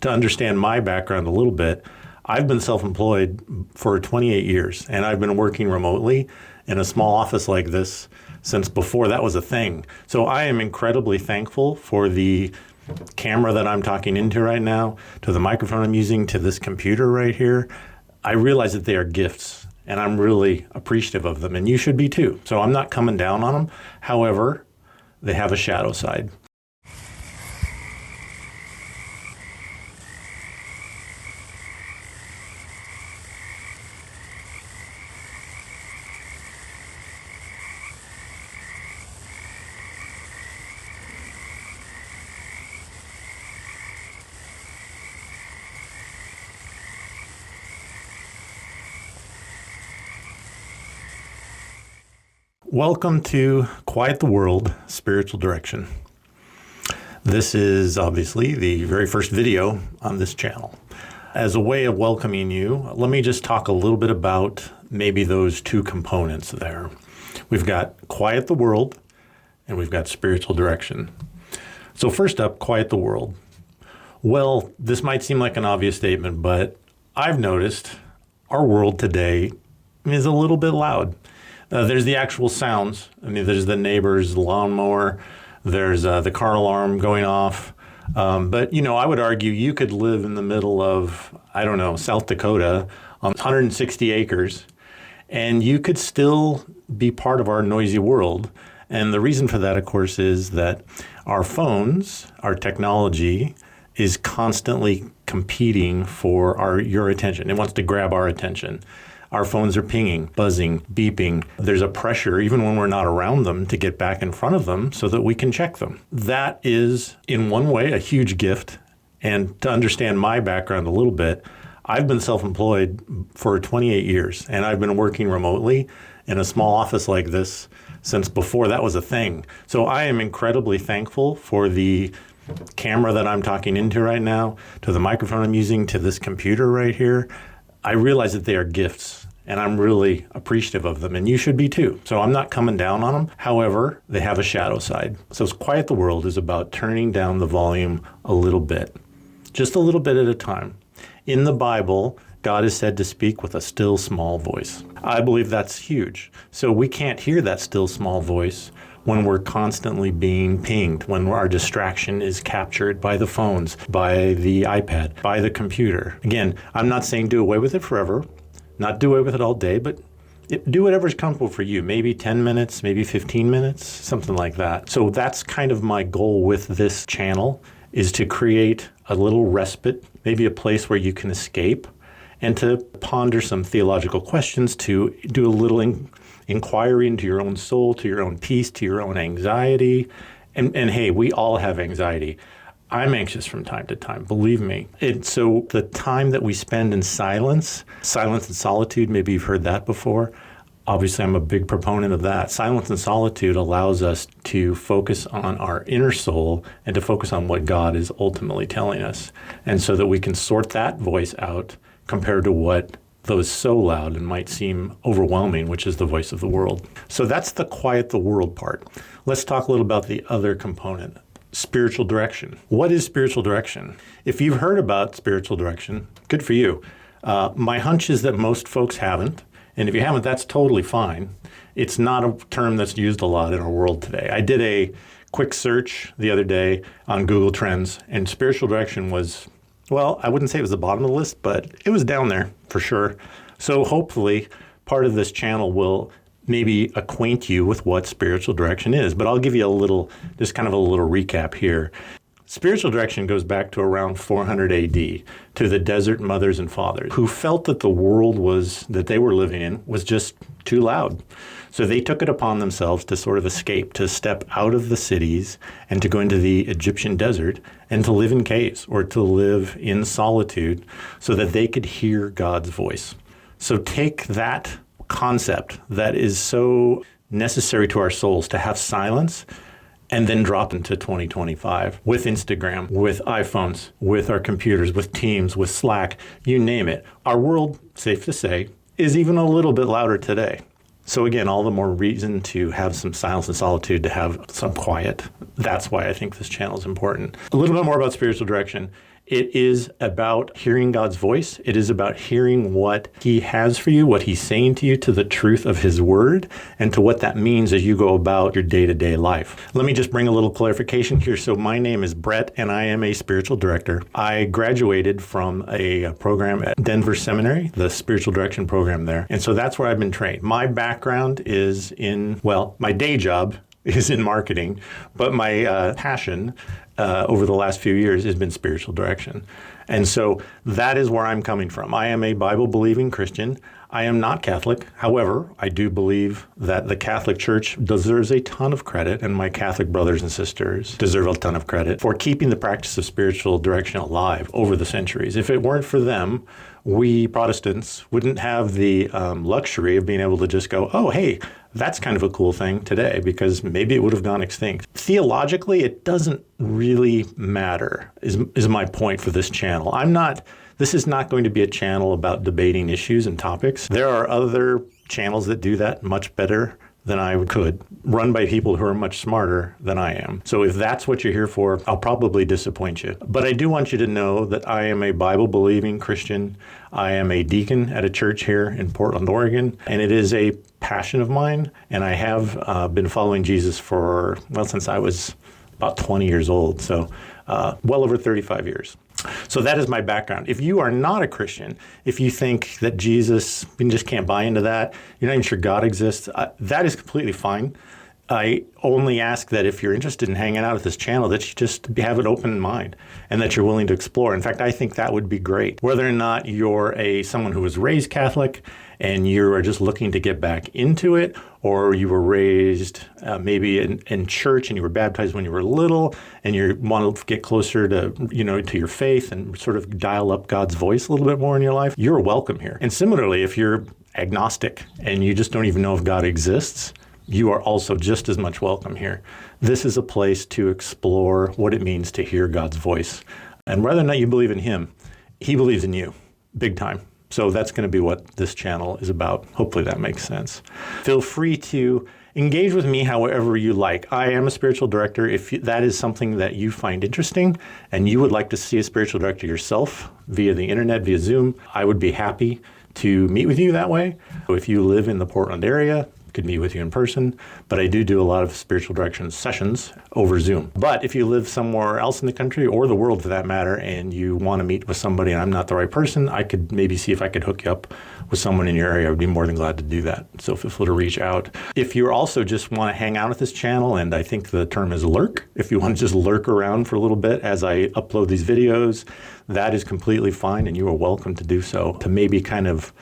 To understand my background a little bit, I've been self-employed for 28 years, and I've been working remotely in a small office like this since before that was a thing. So I am incredibly thankful for the camera that I'm talking into right now, to the microphone I'm using, to this computer right here. I realize that they are gifts, and I'm really appreciative of them, and you should be too. So I'm not coming down on them. However, they have a shadow side. Welcome to Quiet the World, Spiritual Direction. This is obviously the very first video on this channel. As a way of welcoming you, let me just talk a little bit about maybe those two components there. We've got Quiet the World and we've got Spiritual Direction. So first up, Quiet the World. Well, this might seem like an obvious statement, but I've noticed our world today is a little bit loud. There's the actual sounds. I mean, there's the neighbor's lawnmower, there's the car alarm going off. But, you know, I would argue you could live in the middle of, I don't know, South Dakota on 160 acres, and you could still be part of our noisy world. And the reason for that, of course, is that our phones, our technology, is constantly competing for your attention. It wants to grab our attention. Our phones are pinging, buzzing, beeping. There's a pressure, even when we're not around them, to get back in front of them so that we can check them. That is, in one way, a huge gift. And to understand my background a little bit, I've been self-employed for 28 years, and I've been working remotely in a small office like this since before that was a thing. So I am incredibly thankful for the camera that I'm talking into right now, to the microphone I'm using, to this computer right here. I realize that they are gifts, and I'm really appreciative of them, and you should be too. So I'm not coming down on them. However, they have a shadow side. So Quiet the World is about turning down the volume a little bit, just a little bit at a time. In the Bible, God is said to speak with a still small voice. I believe that's huge. So we can't hear that still small voice when we're constantly being pinged, when our distraction is captured by the phones, by the iPad, by the computer. Again, I'm not saying do away with it forever, not do away with it all day, but do whatever's comfortable for you. Maybe 10 minutes, maybe 15 minutes, something like that. So that's kind of my goal with this channel, is to create a little respite, maybe a place where you can escape, and to ponder some theological questions, to do a little inquiry into your own soul, to your own peace, to your own anxiety. And hey, we all have anxiety. I'm anxious from time to time, believe me. And so the time that we spend in silence and solitude, maybe you've heard that before. Obviously, I'm a big proponent of that. Silence and solitude allows us to focus on our inner soul and to focus on what God is ultimately telling us. And so that we can sort that voice out compared to what though is so loud and might seem overwhelming, which is the voice of the world. So that's the Quiet the World part. Let's talk a little about the other component, spiritual direction. What is spiritual direction? If you've heard about spiritual direction, good for you. My hunch is that most folks haven't, and if you haven't, that's totally fine. It's not a term that's used a lot in our world today. I did a quick search the other day on Google Trends, and spiritual direction was, well, I wouldn't say it was the bottom of the list, but it was down there for sure. So hopefully part of this channel will maybe acquaint you with what spiritual direction is. But I'll give you just kind of a little recap here. Spiritual direction goes back to around 400 AD, to the desert mothers and fathers who felt that the world that they were living in was just too loud. So they took it upon themselves to sort of escape, to step out of the cities and to go into the Egyptian desert and to live in caves or to live in solitude so that they could hear God's voice. So take that concept that is so necessary to our souls, to have silence, and then drop into 2025 with Instagram, with iPhones, with our computers, with Teams, with Slack, you name it. Our world, safe to say, is even a little bit louder today. So again, all the more reason to have some silence and solitude, to have some quiet. That's why I think this channel is important. A little bit more about spiritual direction. It is about hearing God's voice. It is about hearing what He has for you, what He's saying to you, to the truth of His Word, and to what that means as you go about your day-to-day life. Let me just bring a little clarification here. So my name is Brett, and I am a spiritual director. I graduated from a program at Denver Seminary, the spiritual direction program there. And so that's where I've been trained. My background is in, well, my day job is in marketing, but my passion over the last few years has been spiritual direction. And so that is where I'm coming from. I am a Bible-believing Christian. I am not Catholic. However, I do believe that the Catholic Church deserves a ton of credit, and my Catholic brothers and sisters deserve a ton of credit for keeping the practice of spiritual direction alive over the centuries. If it weren't for them, we Protestants wouldn't have the luxury of being able to just go, oh, hey, that's kind of a cool thing today, because maybe it would have gone extinct. Theologically, it doesn't really matter, is my point for this channel. This is not going to be a channel about debating issues and topics. There are other channels that do that much better than I could, run by people who are much smarter than I am. So if that's what you're here for, I'll probably disappoint you. But I do want you to know that I am a Bible-believing Christian. I am a deacon at a church here in Portland, Oregon, and it is a passion of mine. And I have been following Jesus for, well, since I was about 20 years old, so well over 35 years. So that is my background. If you are not a Christian, if you think that Jesus, you just can't buy into that, you're not even sure God exists, that is completely fine. I only ask that if you're interested in hanging out at this channel, that you just have an open mind and that you're willing to explore. In fact, I think that would be great. Whether or not you're someone who was raised Catholic and you are just looking to get back into it, or you were raised maybe in church and you were baptized when you were little and you want to get closer to, to your faith and sort of dial up God's voice a little bit more in your life, you're welcome here. And similarly, if you're agnostic and you just don't even know if God exists, you are also just as much welcome here. This is a place to explore what it means to hear God's voice. And whether or not you believe in Him, He believes in you, big time. So that's going to be what this channel is about. Hopefully that makes sense. Feel free to engage with me however you like. I am a spiritual director. If that is something that you find interesting and you would like to see a spiritual director yourself via the internet, via Zoom, I would be happy to meet with you that way. So if you live in the Portland area, could meet with you in person, but I do a lot of spiritual direction sessions over Zoom. But if you live somewhere else in the country or the world for that matter, and you want to meet with somebody and I'm not the right person, I could maybe see if I could hook you up with someone in your area. I would be more than glad to do that. So feel free to reach out. If you also just want to hang out at this channel, and I think the term is lurk, if you want to just lurk around for a little bit as I upload these videos, that is completely fine, and you are welcome to do so, to maybe kind of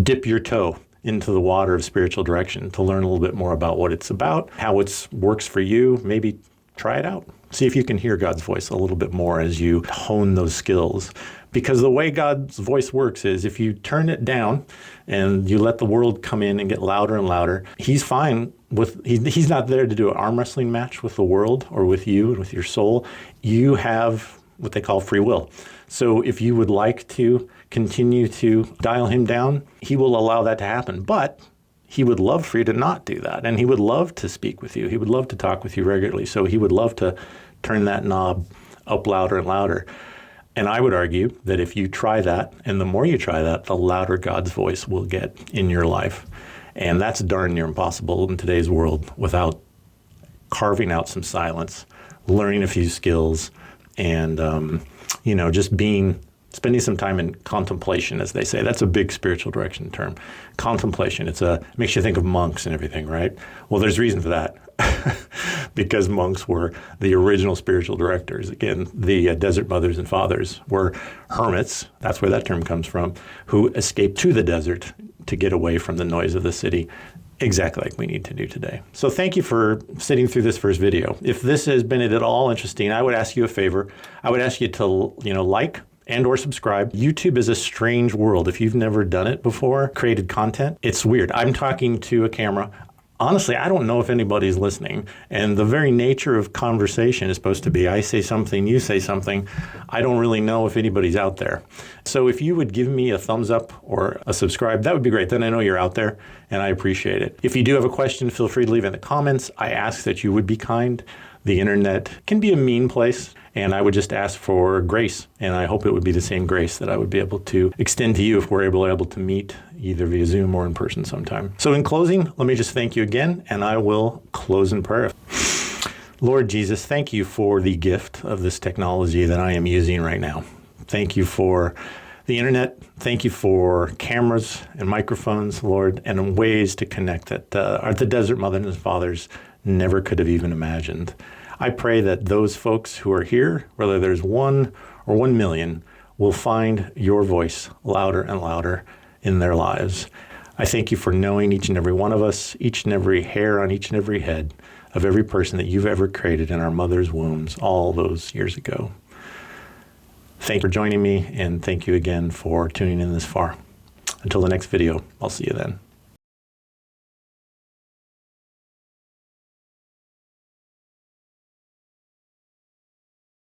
dip your toe into the water of spiritual direction, to learn a little bit more about what it's about, how it works for you. Maybe try it out. See if you can hear God's voice a little bit more as you hone those skills. Because the way God's voice works is if you turn it down and you let the world come in and get louder and louder, He's fine with, he's not there to do an arm wrestling match with the world or with you and with your soul. You have what they call free will. So if you would like to continue to dial Him down, He will allow that to happen. But He would love for you to not do that. And He would love to speak with you. He would love to talk with you regularly. So He would love to turn that knob up louder and louder. And I would argue that if you try that, and the more you try that, the louder God's voice will get in your life. And that's darn near impossible in today's world without carving out some silence, learning a few skills, and just spending some time in contemplation, as they say. That's a big spiritual direction term. Contemplation. It makes you think of monks and everything, right? Well, there's reason for that. Because monks were the original spiritual directors. Again, the desert mothers and fathers were hermits, that's where that term comes from, who escaped to the desert to get away from the noise of the city, exactly like we need to do today. So thank you for sitting through this first video. If this has been at all interesting, I would ask you a favor. I would ask you to like and or subscribe. YouTube is a strange world. If you've never done it before, created content, it's weird. I'm talking to a camera. Honestly, I don't know if anybody's listening. And the very nature of conversation is supposed to be, I say something, you say something. I don't really know if anybody's out there. So if you would give me a thumbs up or a subscribe, that would be great. Then I know you're out there and I appreciate it. If you do have a question, feel free to leave it in the comments. I ask that you would be kind. The internet can be a mean place, And I would just ask for grace, and I hope it would be the same grace that I would be able to extend to you if we're able to meet either via Zoom or in person sometime. So in closing, let me just thank you again, and I will close in prayer. Lord Jesus, thank you for the gift of this technology that I am using right now. Thank you for the internet. Thank you for cameras and microphones, Lord, and ways to connect that the Desert Mothers and Fathers never could have even imagined. I pray that those folks who are here, whether there's 1 or 1 million, will find your voice louder and louder in their lives. I thank you for knowing each and every one of us, each and every hair on each and every head of every person that you've ever created in our mother's wombs all those years ago. Thank you for joining me, and thank you again for tuning in this far. Until the next video, I'll see you then.